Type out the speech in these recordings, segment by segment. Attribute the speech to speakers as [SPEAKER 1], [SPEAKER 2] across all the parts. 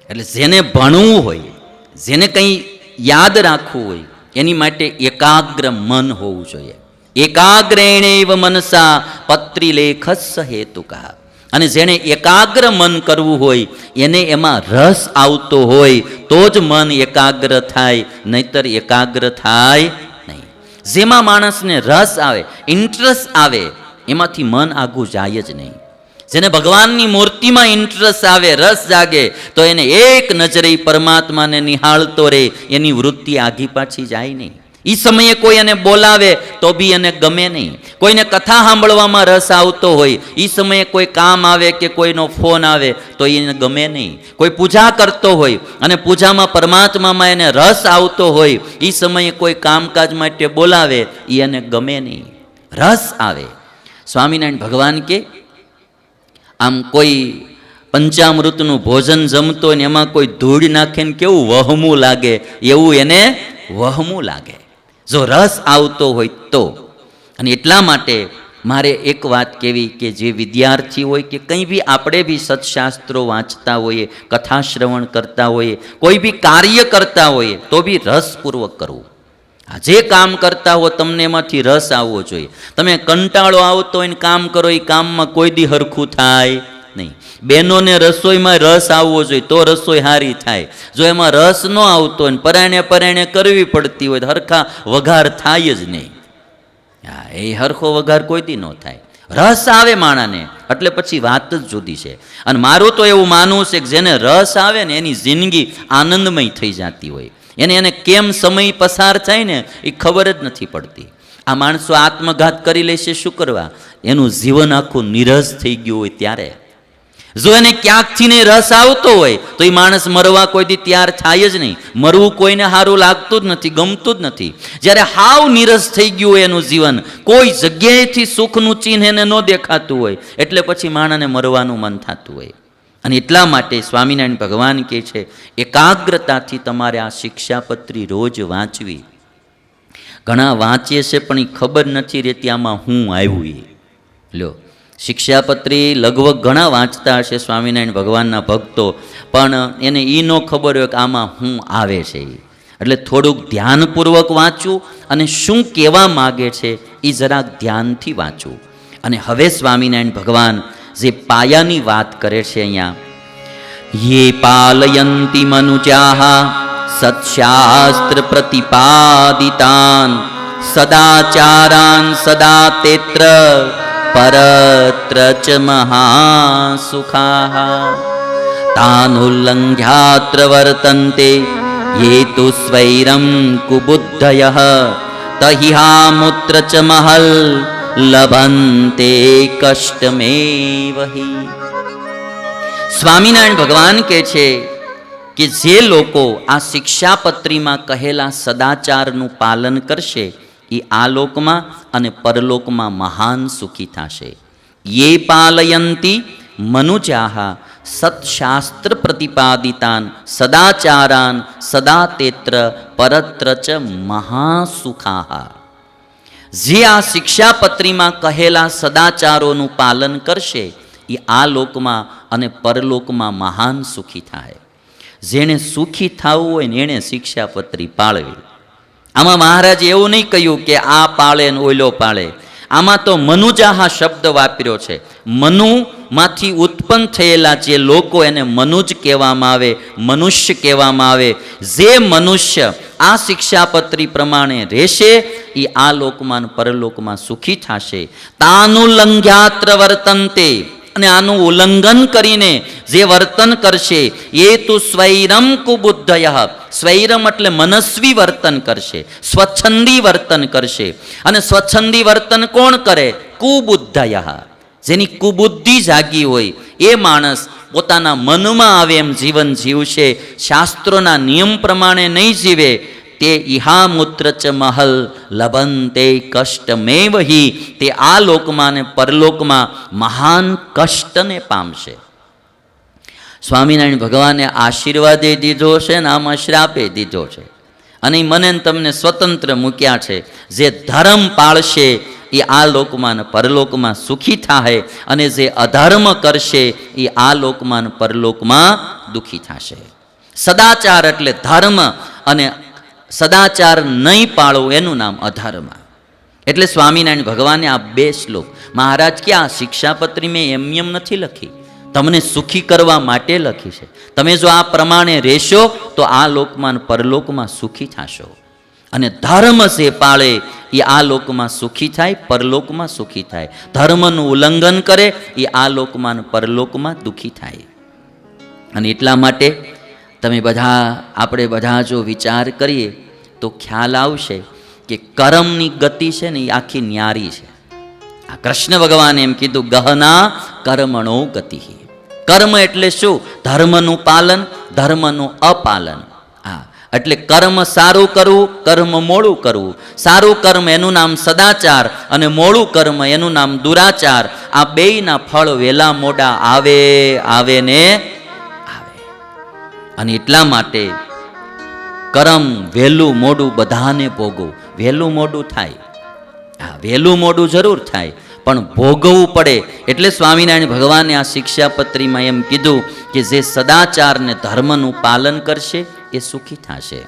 [SPEAKER 1] એટલે જેને ભણવું હોય, જેને કંઈ યાદ રાખવું હોય, એની માટે એકાગ્ર મન હોવું જોઈએ. એકાગ્રેણેવ મનસા પત્રીલેખસ્સ હેતુકા. અને જેણે એકાગ્ર મન કરવું હોય એને એમાં રસ આવતો હોય તો જ મન એકાગ્ર થાય, નહીતર એકાગ્ર થાય નહીં. જેમાં માણસને રસ આવે, ઇન્ટરેસ્ટ આવે, એમાંથી મન આગું જાય જ નહીં. જેને ભગવાનની મૂર્તિમાં ઇન્ટરેસ્ટ આવે, રસ જાગે, તો એને એક નજરે પરમાત્માને નિહાળતો રહે, એની વૃત્તિ આગી પાછી જાય નહીં. એ સમયે કોઈ એને બોલાવે તો બી એને ગમે નહીં. કોઈને કથા સાંભળવામાં રસ આવતો હોય, એ સમયે કોઈ કામ આવે કે કોઈનો ફોન આવે તો એને ગમે નહીં. કોઈ પૂજા કરતો હોય અને પૂજામાં પરમાત્મામાં એને રસ આવતો હોય, એ સમયે કોઈ કામકાજ માટે બોલાવે, એ એને ગમે નહીં. રસ આવે. સ્વામિનારાયણ ભગવાન કે આમ કોઈ પંચામૃતનું ભોજન જમતો હોય ને એમાં કોઈ ધૂળ નાખે ને કેવું વહમું લાગે, એવું એને વહમું લાગે જો રસ આવતો હોય તો. અને એટલા માટે મારે એક વાત કહેવી કે જે વિદ્યાર્થી હોય કે કંઈ બી આપણે બી સત્શાસ્ત્રો વાંચતા હોઈએ, કથા શ્રવણ કરતા હોઈએ, કોઈ બી કાર્ય કરતા હોઈએ તો બી રસપૂર્વક કરવું. જે કામ કરતા હો તમને એમાંથી રસ આવવો જોઈએ. તમે કંટાળો આવતો હોય ને કામ કરો, એ કામમાં કોઈ દી હરખું થાય નહીં. બહેનોને રસોઈમાં રસ આવવો જોઈએ તો રસોઈ સારી થાય. જો એમાં રસ ન આવતો હોય ને પરાણે પરાણે કરવી પડતી હોય તો હરખા વઘાર થાય જ નહીં. હા, એ હરખો વઘાર કોઈ દી ન થાય. રસ આવે માણાને એટલે પછી વાત જ જુદી છે. અને મારું તો એવું માનવું છે કે જેને રસ આવે ને એની જિંદગી આનંદમય થઈ જતી હોય. એને કેમ સમય પસાર થાય ને એ ખબર જ નથી પડતી. આ માણસો આત્મઘાત કરી લેશે શું કરવા? એનું જીવન આખું નિરસ થઈ ગયું હોય ત્યારે. જો એને ક્યાંકથી ને રસ આવતો હોય તો એ માણસ મરવા કોઈ દી તૈયાર થાય જ નહીં. મરવું કોઈને સારું લાગતું જ નથી, ગમતું જ નથી. જ્યારે હાવ નિરસ થઈ ગયું હોય એનું જીવન, કોઈ જગ્યાએથી સુખનું ચિહ્ન એને ન દેખાતું હોય, એટલે પછી માણસને મરવાનું મન થતું હોય. અને એટલા માટે સ્વામિનારાયણ ભગવાન કહે છે એકાગ્રતાથી તમારે આ શિક્ષાપત્રી રોજ વાંચવી. ઘણા વાંચીએ છે પણ એ ખબર નથી રહેતી આમાં હું આવ્યું. લ્યો, શિક્ષાપત્રી લગભગ ઘણા વાંચતા હશે સ્વામિનારાયણ ભગવાનના ભક્તો, પણ એને એ ન ખબર હોય કે આમાં હું આવે છે. એટલે થોડુંક ધ્યાનપૂર્વક વાંચવું અને શું કહેવા માગે છે એ જરાક ધ્યાનથી વાંચવું. અને હવે સ્વામિનારાયણ ભગવાન જે પાયાની વાત કરે છે અહીંયા, યે પાલયંતિ મનુજાહ સત્શાસ્ત્ર પ્રતિપાદિતાન સદાચારાન સદા તેત્ર પરત્ર ચ મહાસુખાઃ તાનુલ્લંઘ્યાત્ર વર્તન્તે યે તુ સ્વૈરં કુબુદ્ધયઃ તહિહામુત્ર ચ મહલ લભંતે કષ્ટમેવ હિ. સ્વામિનારાયણ ભગવાન કહે છે કે જે લોકો આ શિક્ષાપત્રીમાં કહેલા સદાચારનું પાલન કરશે એ આ લોકમાં અને પરલોકમાં મહાન સુખી થશે. યે પાલયંતિ મનુજાહ સત્શાસ્ત્ર પ્રતિપાદિતાન સદાચારાન સદા તેત્ર પરત્ર ચ મહાસુખાઃ. જે આ શિક્ષાપત્રીમાં કહેલા સદાચારોનું પાલન કરશે એ આ લોકમાં અને પરલોકમાં મહાન સુખી થાય. જેણે સુખી થવું હોય ને એણે શિક્ષાપત્રી પાળવી. આમાં મહારાજે એવું નહીં કહ્યું કે આ પાળે ને ઓલો પાળે. આમાં તો મનુજાહ શબ્દ વાપર્યો છે. મનુમાંથી ઉત્પન્ન થયેલા જે લોકો એને મનુજ કહેવામાં આવે, મનુષ્ય કહેવામાં આવે. જે મનુષ્ય આ શિક્ષાપત્રી પ્રમાણે રહેશે એ આ લોકમાં પરલોકમાં સુખી થશે. તાનુલ્લંઘ્યાત્ર વર્તન્તે, અને આનું ઉલ્લંઘન કરીને જે વર્તન કરશે એ તો સ્વૈરમ કુબુદ્ધયઃ. સ્વૈરમ એટલે મનસ્વી વર્તન કરશે, સ્વચ્છંદી વર્તન કરશે. અને સ્વચ્છંદી વર્તન કોણ કરે? કુબુદ્ધયઃ. જેની કુબુદ્ધિ જાગી હોય એ માણસ પોતાના મનમાં આવે એમ જીવન જીવશે, શાસ્ત્રોના નિયમ પ્રમાણે નહીં જીવે. તે ઇહામુત્ર ચ મહલ લભંતે કષ્ટમેવ હિ. તે આ લોકમાં અને પરલોકમાં મહાન કષ્ટને પામશે. સ્વામિનારાયણ ભગવાને આશીર્વાદે દીધો છે ને આમાં શ્રાપે દીધો છે. અને મને તમને સ્વતંત્ર મૂક્યા છે. જે ધર્મ પાળશે એ આ લોકમાં ને પરલોકમાં સુખી થાય, અને જે અધર્મ કરશે એ આ લોકમાં ને પરલોકમાં દુઃખી થશે. સદાચાર એટલે ધર્મ, અને સદાચાર નહીં પાળવું એનું નામ અધર્મ. એટલે સ્વામિનારાયણ ભગવાને આ બે શ્લોક, મહારાજ કે આ શિક્ષાપત્રી મેં એમ નથી લખી, તમને સુખી કરવા માટે લખી છે. તમે જો આ પ્રમાણે રહેશો તો આ લોકમાં ને પરલોકમાં સુખી થશો. અને ધર્મ જે પાળે એ આ લોકમાં સુખી થાય, પરલોકમાં સુખી થાય. ધર્મનું ઉલ્લંઘન કરે એ આ લોકમાં ને પરલોકમાં દુઃખી થાય. અને એટલા માટે તમે બધા, આપણે બધા જો વિચાર કરીએ તો ખ્યાલ આવશે કે કર્મની ગતિ છે ને એ આખી ન્યારી છે. આ કૃષ્ણ ભગવાને એમ કીધું, ગહના કર્મણો ગતિ. કર્મ એટલે શું? ધર્મનું પાલન, ધર્મનું અપાલન. હા, એટલે કર્મ સારું કરવું, કર્મ મોડું કરવું. સારું કર્મ એનું નામ સદાચાર, અને મોડું કર્મ એનું નામ દુરાચાર. આ બેયના ફળ વેલા મોડા આવે ને આવે. અને એટલા માટે કર્મ વહેલું મોડું બધાને ભોગવું. વહેલું મોડું થાય, હા વહેલું મોડું જરૂર થાય, પણ ભોગવવું પડે. એટલે સ્વામિનારાયણ ભગવાને આ શિક્ષાપત્રીમાં એમ કીધું કે જે સદાચાર ને ધર્મનું પાલન કરશે એ સુખી થશે,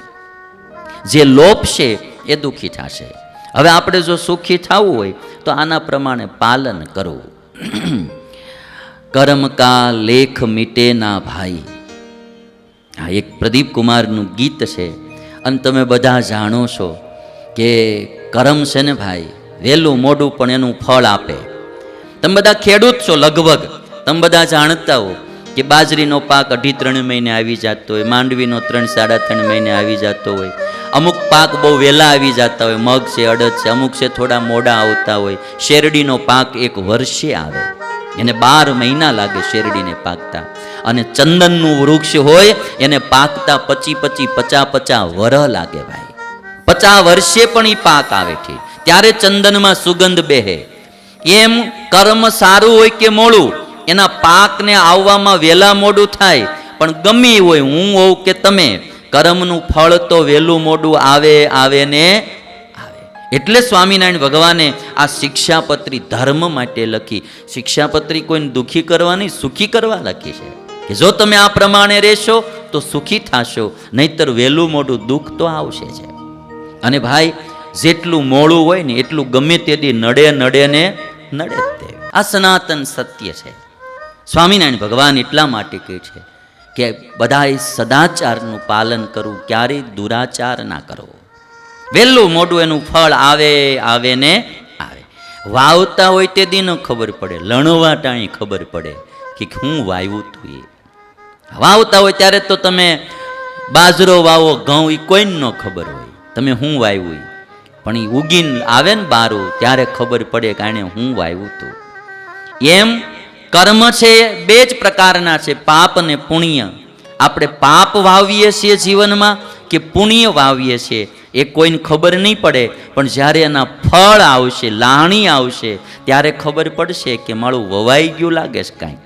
[SPEAKER 1] જે લોપશે એ દુઃખી થશે. હવે આપણે જો સુખી થવું હોય તો આના પ્રમાણે પાલન કરવું. કર્મ કા લેખ મીટે ના ભાઈ. આ એક પ્રદીપ કુમારનું ગીત છે, અને તમે બધા જાણો છો કે કર્મ છે ને ભાઈ, વહેલું મોડું પણ એનું ફળ આપે. તમે બધા ખેડૂત છો લગભગ, તમે બધા જાણતા હો કે બાજરીનો પાક 2.5-3 મહિને આવી જતો હોય, માંડવીનો 3-3.5 મહિને આવી જતો હોય, અમુક પાક બહુ વહેલા આવી જતા હોય, મગ છે, અડદ છે, અમુક છે થોડા મોડા આવતા હોય. શેરડીનો પાક 1 વર્ષે આવે, એને 12 મહિના લાગે શેરડીને પાકતા. અને ચંદનનું વૃક્ષ હોય એને પાકતા 50 વર્ષ લાગે ભાઈ. 50 વર્ષે પણ એ પાક આવે છે, ત્યારે ચંદનમાં સુગંધ બેહે. એમ કર્મ સારું હોય કે મોડું, એના પાકને આવવામાં વહેલા મોડું થાય, પણ ગમે હોય, હું હોઉં કે તમે, કર્મનું ફળ તો વહેલું મોડું આવે ને આવે. એટલે સ્વામિનારાયણ ભગવાને આ શિક્ષાપત્રી ધર્મ માટે લખી. શિક્ષાપત્રી કોઈને દુઃખી કરવા નહીં, સુખી કરવા લખી છે, કે જો તમે આ પ્રમાણે રહેશો તો સુખી થશો, નહીતર વહેલું મોડું દુઃખ તો આવશે છે. અને ભાઈ જેટલું મોડું હોય ને એટલું ગમે તેથી નડે ને નડે જ તે. આ સનાતન સત્ય છે. સ્વામિનારાયણ ભગવાન એટલા માટે કહે છે કે બધાએ સદાચારનું પાલન કરવું, ક્યારેય દુરાચાર ના કરવો. વહેલું મોડું એનું ફળ આવે ને આવે. વાવતા હોય તે દી ન ખબર પડે, લણવા ટાણી ખબર પડે કે હું વાવ્યું તું. એ વાવતા હોય ત્યારે તો તમે બાજરો વાવો, ઘઉં, એ કોઈને ન ખબર હોય તમે હું વાવ્યું, પણ એ ઉગીને આવે ને બારું ત્યારે ખબર પડે કે આણે હું વાવ્યું તું. એમ કર્મ છે બે જ પ્રકારના છે, પાપ અને પુણ્ય. આપણે પાપ વાવીએ છીએ જીવનમાં કે પુણ્ય વાવીએ છીએ એ કોઈને ખબર નહીં પડે, પણ જ્યારે એના ફળ આવશે, લાણી આવશે, ત્યારે ખબર પડશે કે મારું વવાઈ ગયું લાગે છે કાંઈક.